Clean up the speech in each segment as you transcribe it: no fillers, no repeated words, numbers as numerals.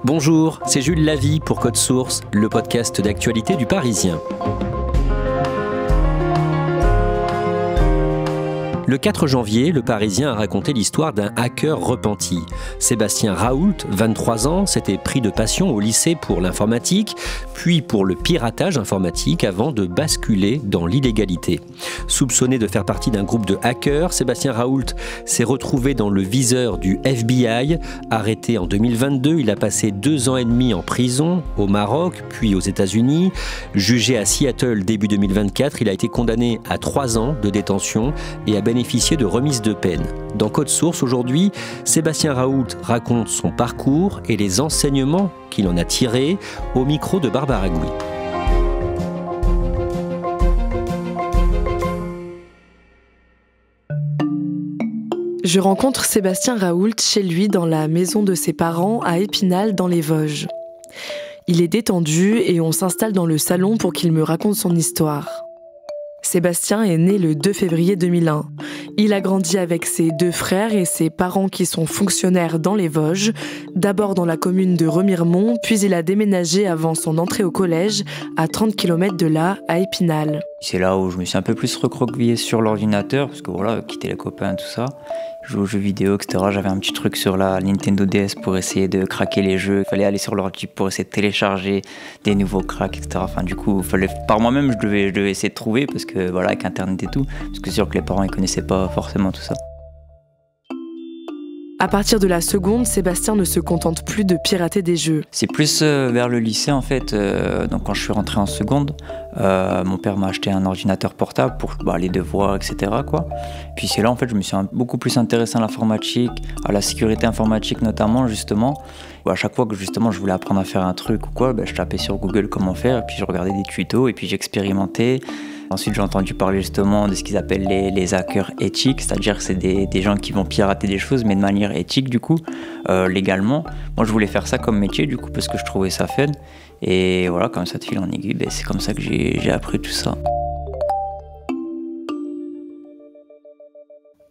Bonjour, c'est Jules Lavie pour Code Source, le podcast d'actualité du Parisien. Le 4 janvier, le Parisien a raconté l'histoire d'un hacker repenti. Sébastien Raoult, 23 ans, s'était pris de passion au lycée pour l'informatique, puis pour le piratage informatique avant de basculer dans l'illégalité. Soupçonné de faire partie d'un groupe de hackers, Sébastien Raoult s'est retrouvé dans le viseur du FBI. Arrêté en 2022, il a passé 2 ans et demi en prison, au Maroc, puis aux États-Unis. Jugé à Seattle début 2024, il a été condamné à 3 ans de détention et a bénéficié de remise de peine. Dans Code Source aujourd'hui, Sébastien Raoult raconte son parcours et les enseignements qu'il en a tirés au micro de Barbara Gouy. Je rencontre Sébastien Raoult chez lui dans la maison de ses parents à Épinal dans les Vosges. Il est détendu et on s'installe dans le salon pour qu'il me raconte son histoire. Sébastien est né le 2 février 2001. Il a grandi avec ses 2 frères et ses parents qui sont fonctionnaires dans les Vosges, d'abord dans la commune de Remiremont, puis il a déménagé avant son entrée au collège, à 30 km de là, à Épinal. C'est là où je me suis un peu plus recroquevillé sur l'ordinateur, parce que voilà, quitter les copains, tout ça. Je joue aux jeux vidéo, etc. J'avais un petit truc sur la Nintendo DS pour essayer de craquer les jeux. Il fallait aller sur l'ordi pour essayer de télécharger des nouveaux cracks, etc. Enfin, du coup, par moi-même, je devais essayer de trouver, parce que voilà, avec Internet et tout, parce que c'est sûr que les parents, ils connaissaient pas forcément tout ça. À partir de la seconde, Sébastien ne se contente plus de pirater des jeux. C'est plus vers le lycée en fait. Donc quand je suis rentré en seconde, mon père m'a acheté un ordinateur portable pour les devoirs, etc. quoi. Puis c'est là en fait je me suis beaucoup plus intéressé à l'informatique, à la sécurité informatique notamment justement. À chaque fois que justement je voulais apprendre à faire un truc ou quoi, je tapais sur Google comment faire et puis je regardais des tutos et puis j'expérimentais. Ensuite, j'ai entendu parler justement de ce qu'ils appellent les hackers éthiques, c'est-à-dire que c'est des gens qui vont pirater des choses, mais de manière éthique, du coup, légalement. Moi, je voulais faire ça comme métier, du coup, parce que je trouvais ça fun. Et voilà, comme ça de fil en aiguille, c'est comme ça que j'ai appris tout ça.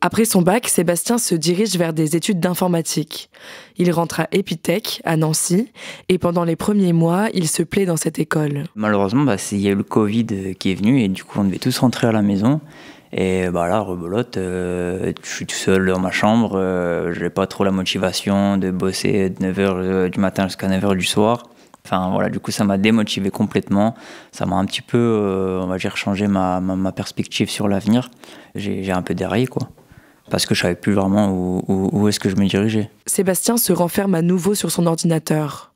Après son bac, Sébastien se dirige vers des études d'informatique. Il rentre à Epitech, à Nancy, et pendant les premiers mois, il se plaît dans cette école. Malheureusement, il y a eu le Covid qui est venu, et du coup, on devait tous rentrer à la maison. Et là, rebelote, je suis tout seul dans ma chambre, j'ai pas trop la motivation de bosser de 9h du matin jusqu'à 9h du soir. Enfin voilà, du coup ça m'a démotivé complètement, ça m'a un petit peu, on va dire, changé ma perspective sur l'avenir. J'ai un peu déraillé quoi. Parce que je savais plus vraiment où est-ce que je me dirigeais. Sébastien se renferme à nouveau sur son ordinateur.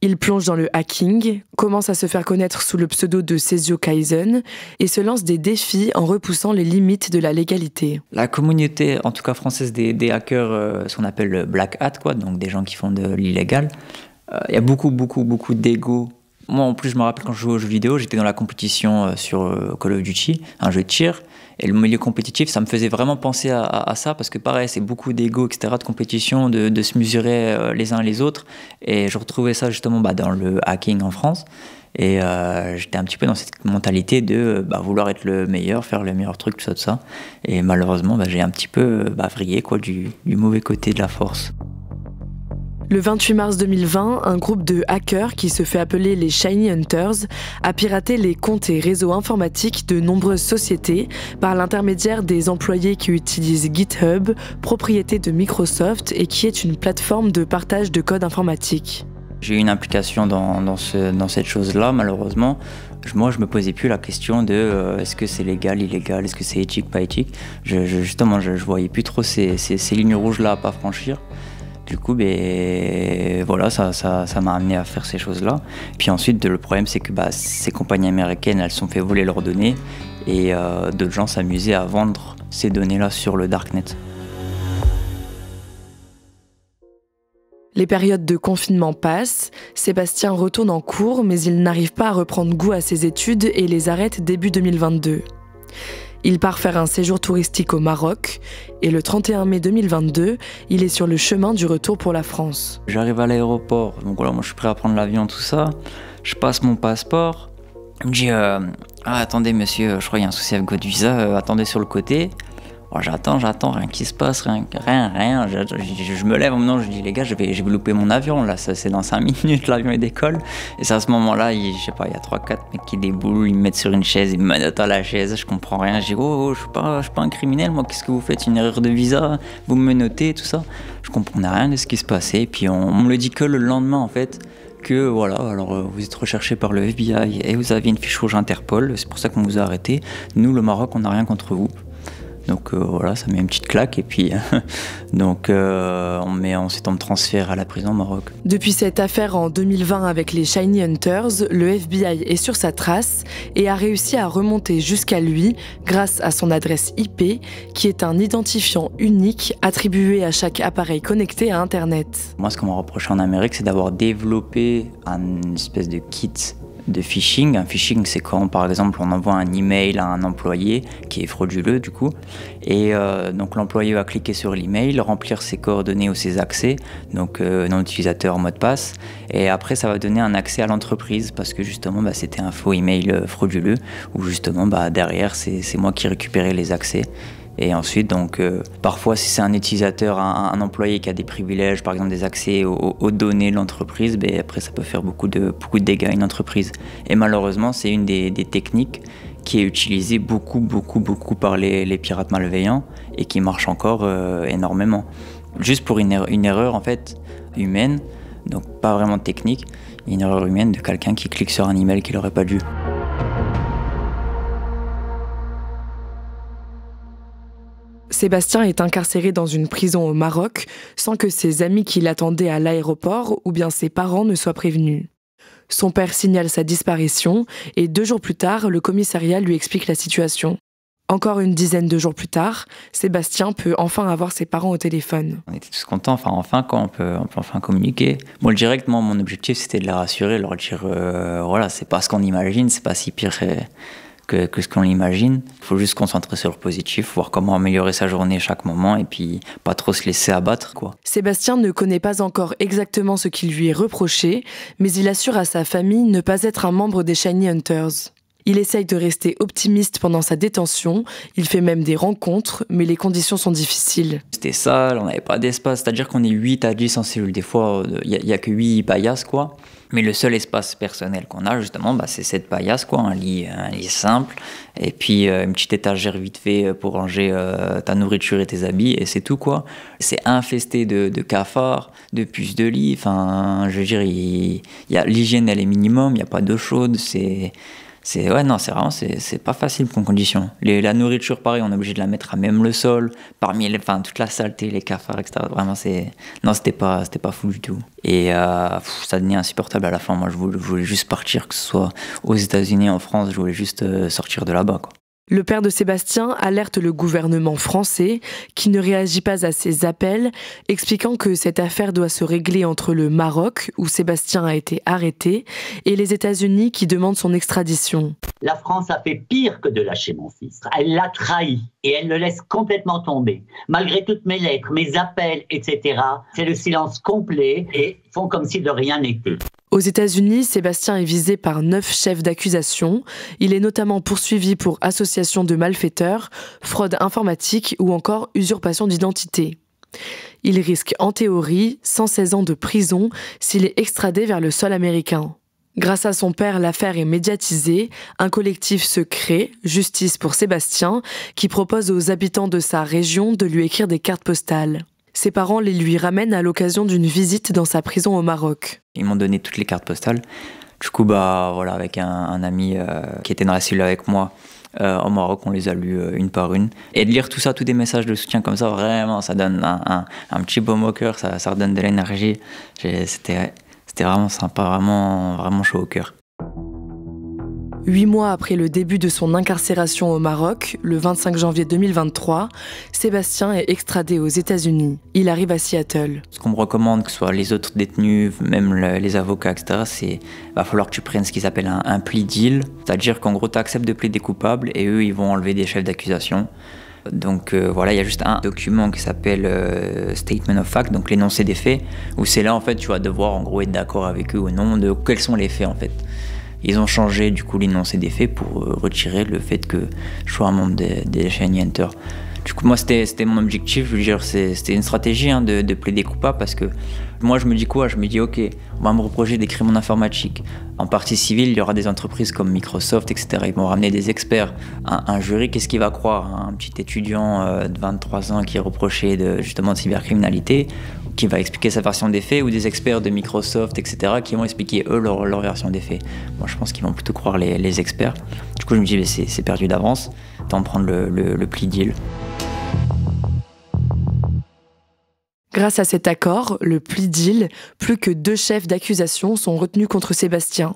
Il plonge dans le hacking, commence à se faire connaître sous le pseudo de Sezio Kaizen et se lance des défis en repoussant les limites de la légalité. La communauté, en tout cas française, des hackers, ce qu'on appelle black hat, quoi, donc des gens qui font de l'illégal, il y a beaucoup d'ego. Moi en plus je me rappelle quand je jouais aux jeux vidéo, j'étais dans la compétition sur Call of Duty, un jeu de tir. Et le milieu compétitif, ça me faisait vraiment penser à ça, parce que pareil, c'est beaucoup d'ego, etc., de compétition, de se mesurer les uns les autres. Et je retrouvais ça justement dans le hacking en France. Et j'étais un petit peu dans cette mentalité de vouloir être le meilleur, faire le meilleur truc, tout ça. Et malheureusement, j'ai un petit peu vrillé quoi, du mauvais côté de la force. Le 28 mars 2020, un groupe de hackers qui se fait appeler les Shiny Hunters a piraté les comptes et réseaux informatiques de nombreuses sociétés par l'intermédiaire des employés qui utilisent GitHub, propriété de Microsoft et qui est une plateforme de partage de code informatique. J'ai eu une implication dans cette chose-là, malheureusement. Moi, je me posais plus la question de est-ce que c'est légal, illégal, est-ce que c'est éthique, pas éthique. Justement, je voyais plus trop ces lignes rouges-là à pas franchir. Du coup, voilà, ça m'a amené à faire ces choses-là. Puis ensuite, le problème, c'est que ces compagnies américaines, elles se sont fait voler leurs données et d'autres gens s'amusaient à vendre ces données-là sur le darknet. Les périodes de confinement passent, Sébastien retourne en cours, mais il n'arrive pas à reprendre goût à ses études et les arrête début 2022. Il part faire un séjour touristique au Maroc et le 31 mai 2022, il est sur le chemin du retour pour la France. J'arrive à l'aéroport, donc voilà, moi je suis prêt à prendre l'avion, tout ça. Je passe mon passeport. Il me dit attendez monsieur, je crois qu'il y a un souci avec votre visa, attendez sur le côté. Alors, j'attends, rien qui se passe, rien. Je me lève, maintenant je dis les gars, je vais louper mon avion, là, ça, c'est dans 5 minutes, l'avion il décolle. Et c'est à ce moment-là, je sais pas, il y a 3-4 mecs qui déboulent, ils me mettent sur une chaise, ils me mettent à la chaise, je comprends rien. Je dis je suis pas un criminel, moi, qu'est-ce que vous faites, une erreur de visa, vous me menotez, tout ça. Je comprenais rien de ce qui se passait, et puis on me le dit que le lendemain en fait. Que voilà, alors vous êtes recherché par le FBI et vous aviez une fiche rouge Interpol, c'est pour ça qu'on vous a arrêté. Nous, le Maroc, on n'a rien contre vous. Donc voilà, ça met une petite claque et puis ensuite on me transfère à la prison au Maroc. Depuis cette affaire en 2020 avec les Shiny Hunters, le FBI est sur sa trace et a réussi à remonter jusqu'à lui grâce à son adresse IP, qui est un identifiant unique attribué à chaque appareil connecté à Internet. Moi, ce qu'on m'a reproché en Amérique, c'est d'avoir développé une espèce de kit de phishing. Un phishing, c'est quand, par exemple, on envoie un email à un employé qui est frauduleux, du coup. Et donc, l'employé va cliquer sur l'email, remplir ses coordonnées ou ses accès, donc nom d'utilisateur, mot de passe. Et après, ça va donner un accès à l'entreprise parce que, justement, c'était un faux email frauduleux où, justement, derrière, c'est moi qui récupérais les accès. Et ensuite, donc, parfois, si c'est un utilisateur, un employé qui a des privilèges, par exemple des accès aux données de l'entreprise, après, ça peut faire beaucoup de dégâts à une entreprise. Et malheureusement, c'est une des techniques qui est utilisée beaucoup par les pirates malveillants et qui marche encore énormément. Juste pour une erreur, en fait, humaine, donc pas vraiment technique, une erreur humaine de quelqu'un qui clique sur un email qu'il n'aurait pas dû. Sébastien est incarcéré dans une prison au Maroc sans que ses amis qui l'attendaient à l'aéroport ou bien ses parents ne soient prévenus. Son père signale sa disparition et 2 jours plus tard, le commissariat lui explique la situation. Encore une dizaine de jours plus tard, Sébastien peut enfin avoir ses parents au téléphone. On était tous contents, enfin on peut enfin communiquer. Moi, directement, mon objectif, c'était de les rassurer, leur dire voilà, c'est pas ce qu'on imagine, c'est pas si pire que ce qu'on imagine. Il faut juste se concentrer sur le positif, voir comment améliorer sa journée chaque moment et puis pas trop se laisser abattre, quoi. Sébastien ne connaît pas encore exactement ce qui lui est reproché, mais il assure à sa famille ne pas être un membre des Shiny Hunters. Il essaye de rester optimiste pendant sa détention, il fait même des rencontres, mais les conditions sont difficiles. C'était sale, on n'avait pas d'espace, c'est-à-dire qu'on est 8 à 10 en cellule. Des fois, il n'y a que 8 paillasses, quoi. Mais le seul espace personnel qu'on a, justement, c'est cette paillasse, quoi, un lit simple, et puis une petite étagère vite fait pour ranger ta nourriture et tes habits, et c'est tout, quoi. C'est infesté de cafards, de puces de lit, enfin, je veux dire, l'hygiène, elle est minimum, il n'y a pas d'eau chaude, c'est pas facile comme condition. La nourriture, pareil, on est obligé de la mettre à même le sol, toute la saleté, les cafards, etc. Vraiment, c'était pas fou du tout. Et ça devenait insupportable à la fin. Moi, je voulais juste partir, que ce soit aux États-Unis, en France, je voulais juste sortir de là-bas, quoi. Le père de Sébastien alerte le gouvernement français qui ne réagit pas à ses appels, expliquant que cette affaire doit se régler entre le Maroc, où Sébastien a été arrêté, et les États-Unis qui demandent son extradition. La France a fait pire que de lâcher mon fils. Elle l'a trahi et elle le laisse complètement tomber. Malgré toutes mes lettres, mes appels, etc., c'est le silence complet et font comme si de rien n'était. Aux États-Unis, Sébastien est visé par 9 chefs d'accusation. Il est notamment poursuivi pour association de malfaiteurs, fraude informatique ou encore usurpation d'identité. Il risque en théorie 116 ans de prison s'il est extradé vers le sol américain. Grâce à son père, l'affaire est médiatisée. Un collectif se crée, Justice pour Sébastien, qui propose aux habitants de sa région de lui écrire des cartes postales. Ses parents les lui ramènent à l'occasion d'une visite dans sa prison au Maroc. Ils m'ont donné toutes les cartes postales. Du coup, avec un ami qui était dans la cellule avec moi, au Maroc, on les a lues une par une. Et de lire tout ça, tous des messages de soutien comme ça, vraiment, ça donne un petit baume au cœur, ça redonne de l'énergie. C'était vraiment sympa, vraiment chaud au cœur. 8 mois après le début de son incarcération au Maroc, le 25 janvier 2023, Sébastien est extradé aux États-Unis. Il arrive à Seattle. Ce qu'on me recommande, que ce soit les autres détenus, même les avocats, etc., c'est va falloir que tu prennes ce qu'ils appellent un plea deal. C'est-à-dire qu'en gros, tu acceptes de plaider coupable et eux, ils vont enlever des chefs d'accusation. Donc il y a juste un document qui s'appelle Statement of Fact, donc l'énoncé des faits, où c'est là, en fait, tu vas devoir en gros être d'accord avec eux ou non de quels sont les faits, en fait. Ils ont changé du coup l'énoncé des faits pour retirer le fait que je sois un membre des Shiny Hunters. Du coup, moi, c'était mon objectif. Je veux dire, c'était une stratégie hein, de plaider coupable parce que moi, je me dis quoi? Je me dis, ok, on va me reprocher des crimes en informatique. En partie civile, il y aura des entreprises comme Microsoft, etc. Ils vont ramener des experts. Un jury, qu'est-ce qu'il va croire? Un petit étudiant de 23 ans qui est reproché justement de cybercriminalité, qui va expliquer sa version des faits, ou des experts de Microsoft, etc., qui vont expliquer, eux, leur version des faits. Moi, je pense qu'ils vont plutôt croire les experts. Du coup, je me dis, c'est perdu d'avance. Tant prendre le plea deal. Grâce à cet accord, le plea deal, plus que 2 chefs d'accusation sont retenus contre Sébastien.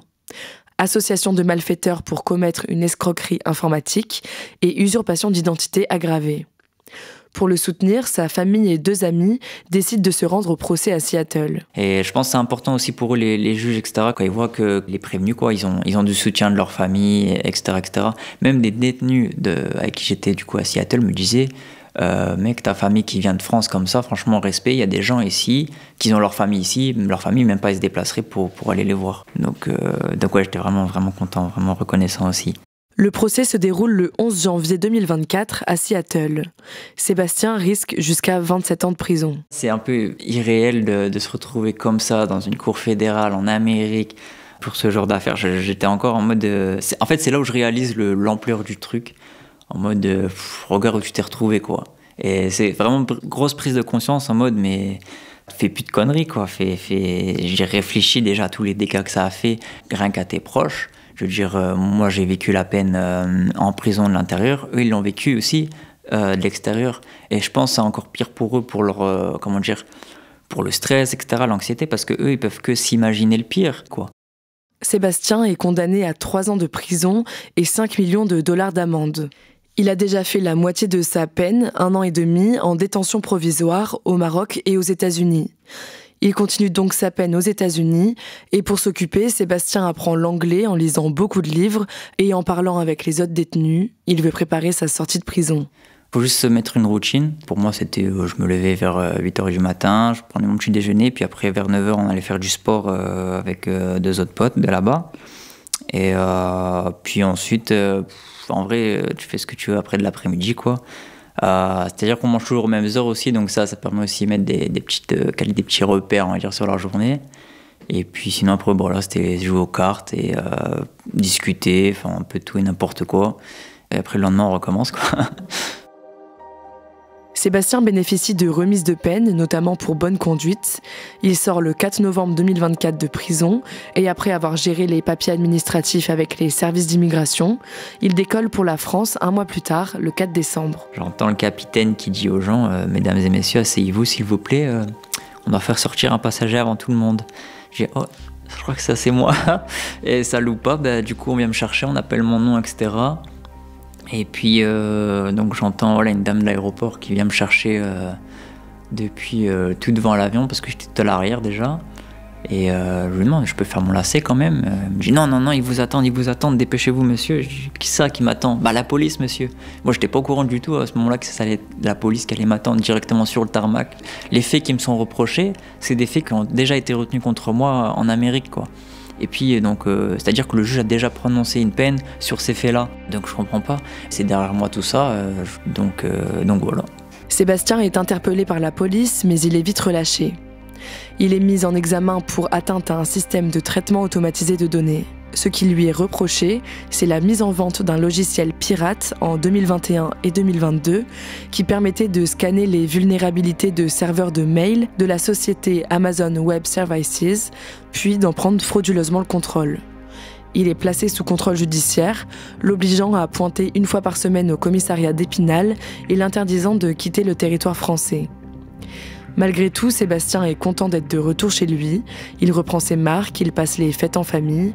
Association de malfaiteurs pour commettre une escroquerie informatique et usurpation d'identité aggravée. Pour le soutenir, sa famille et 2 amis décident de se rendre au procès à Seattle. Et je pense que c'est important aussi pour eux, les juges, etc., quand ils voient que les prévenus, quoi, ils ont du soutien de leur famille, etc., etc. Même des détenus avec qui j'étais du coup à Seattle me disaient mec, ta famille qui vient de France comme ça, franchement, respect, il y a des gens ici qui ont leur famille ici, leur famille, même pas, ils se déplaceraient pour aller les voir. Donc ouais, j'étais vraiment content, vraiment reconnaissant aussi. Le procès se déroule le 11 janvier 2024 à Seattle. Sébastien risque jusqu'à 27 ans de prison. C'est un peu irréel de se retrouver comme ça dans une cour fédérale en Amérique pour ce genre d'affaires. J'étais encore en mode... En fait, c'est là où je réalise l'ampleur du truc. En mode, regarde où tu t'es retrouvé, quoi. Et c'est vraiment une grosse prise de conscience en mode, mais fais plus de conneries, quoi. J'ai réfléchi déjà à tous les dégâts que ça a fait, rien qu'à tes proches. Je veux dire, moi j'ai vécu la peine en prison de l'intérieur, eux ils l'ont vécu aussi de l'extérieur. Et je pense que c'est encore pire pour eux, pour leur, pour le stress, etc., l'anxiété, parce que eux ils peuvent que s'imaginer le pire, quoi. Sébastien est condamné à 3 ans de prison et 5 millions de dollars d'amende. Il a déjà fait la moitié de sa peine, 1 an et demi, en détention provisoire au Maroc et aux États-Unis. Il continue donc sa peine aux États-Unis et pour s'occuper, Sébastien apprend l'anglais en lisant beaucoup de livres et en parlant avec les autres détenus. Il veut préparer sa sortie de prison. Il faut juste se mettre une routine. Pour moi, c'était, je me levais vers 8h du matin, je prenais mon petit déjeuner, puis après vers 9h, on allait faire du sport avec 2 autres potes de là-bas. Et puis ensuite, en vrai, tu fais ce que tu veux après de l'après-midi, quoi. C'est-à-dire qu'on mange toujours aux mêmes heures aussi, donc ça permet aussi de mettre des petits repères, on va dire, sur la journée. Et puis sinon après, bon, là, c'était jouer aux cartes et discuter, enfin un peu tout et n'importe quoi. Et après le lendemain, on recommence, quoi. Sébastien bénéficie de remises de peine, notamment pour bonne conduite. Il sort le 4 novembre 2024 de prison et après avoir géré les papiers administratifs avec les services d'immigration, il décolle pour la France 1 mois plus tard, le 4 décembre. J'entends le capitaine qui dit aux gens « Mesdames et messieurs, asseyez-vous s'il vous plaît, on doit faire sortir un passager avant tout le monde. » J'ai « Oh, je crois que ça c'est moi. » Et ça loupe pas, du coup on vient me chercher, on appelle mon nom, etc. Et puis, donc j'entends voilà, une dame de l'aéroport qui vient me chercher depuis tout devant l'avion parce que j'étais tout à l'arrière déjà. Et je lui demande, je peux faire mon lacet quand même? Elle me dit non, ils vous attendent, dépêchez-vous monsieur. Je dis, qui ça qui m'attend? Bah la police monsieur. Moi j'étais pas au courant du tout à ce moment-là que ça allait être la police qui allait m'attendre directement sur le tarmac. Les faits qui me sont reprochés, c'est des faits qui ont déjà été retenus contre moi en Amérique, quoi. Et puis donc, c'est-à-dire que le juge a déjà prononcé une peine sur ces faits-là. Donc je comprends pas. C'est derrière moi tout ça, donc voilà. Sébastien est interpellé par la police, mais il est vite relâché. Il est mis en examen pour atteinte à un système de traitement automatisé de données. Ce qui lui est reproché, c'est la mise en vente d'un logiciel pirate en 2021 et 2022 qui permettait de scanner les vulnérabilités de serveurs de mail de la société Amazon Web Services, puis d'en prendre frauduleusement le contrôle. Il est placé sous contrôle judiciaire, l'obligeant à pointer 1 fois par semaine au commissariat d'Épinal et l'interdisant de quitter le territoire français. Malgré tout, Sébastien est content d'être de retour chez lui. Il reprend ses marques, il passe les fêtes en famille.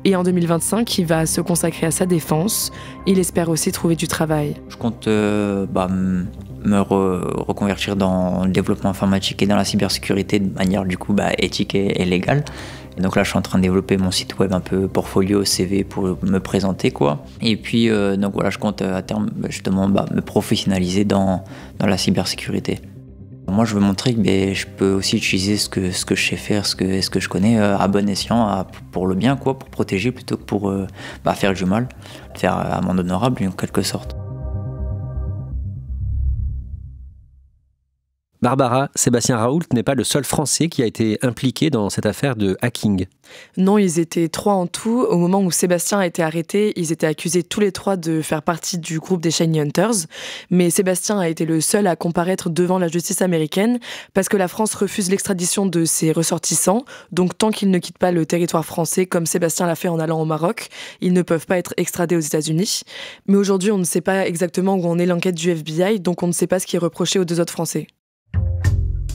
Et en 2025, il va se consacrer à sa défense. Il espère aussi trouver du travail. Je compte me reconvertir dans le développement informatique et dans la cybersécurité de manière du coup éthique et légale. Et donc là, je suis en train de développer mon site web un peu portfolio, CV pour me présenter, quoi. Et puis, donc voilà, je compte à terme justement me professionnaliser dans la cybersécurité. Moi, je veux montrer que je peux aussi utiliser ce que je sais faire, ce que je connais à bon escient, pour le bien, quoi, pour protéger plutôt que pour faire du mal, faire amende honorable en quelque sorte. Barbara, Sébastien Raoult n'est pas le seul Français qui a été impliqué dans cette affaire de hacking. Non, ils étaient 3 en tout. Au moment où Sébastien a été arrêté, ils étaient accusés tous les 3 de faire partie du groupe des Shiny Hunters. Mais Sébastien a été le seul à comparaître devant la justice américaine parce que la France refuse l'extradition de ses ressortissants. Donc tant qu'ils ne quittent pas le territoire français, comme Sébastien l'a fait en allant au Maroc, ils ne peuvent pas être extradés aux États-Unis. Mais aujourd'hui, on ne sait pas exactement où en est l'enquête du FBI, donc on ne sait pas ce qui est reproché aux 2 autres Français.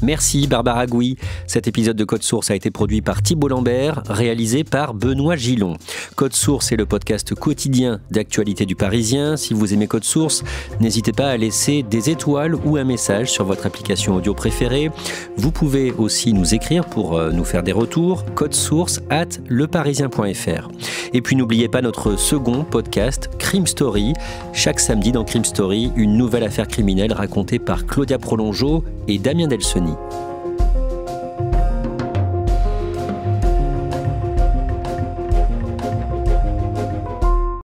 Merci Barbara Gouy. Cet épisode de Code Source a été produit par Thibault Lambert, réalisé par Benoît Gillon. Code Source est le podcast quotidien d'actualité du Parisien. Si vous aimez Code Source, n'hésitez pas à laisser des étoiles ou un message sur votre application audio préférée. Vous pouvez aussi nous écrire pour nous faire des retours. codesource@leparisien.fr. Et puis n'oubliez pas notre second podcast, Crime Story. Chaque samedi dans Crime Story, une nouvelle affaire criminelle racontée par Claudia Prolongeau et Damien Delseny.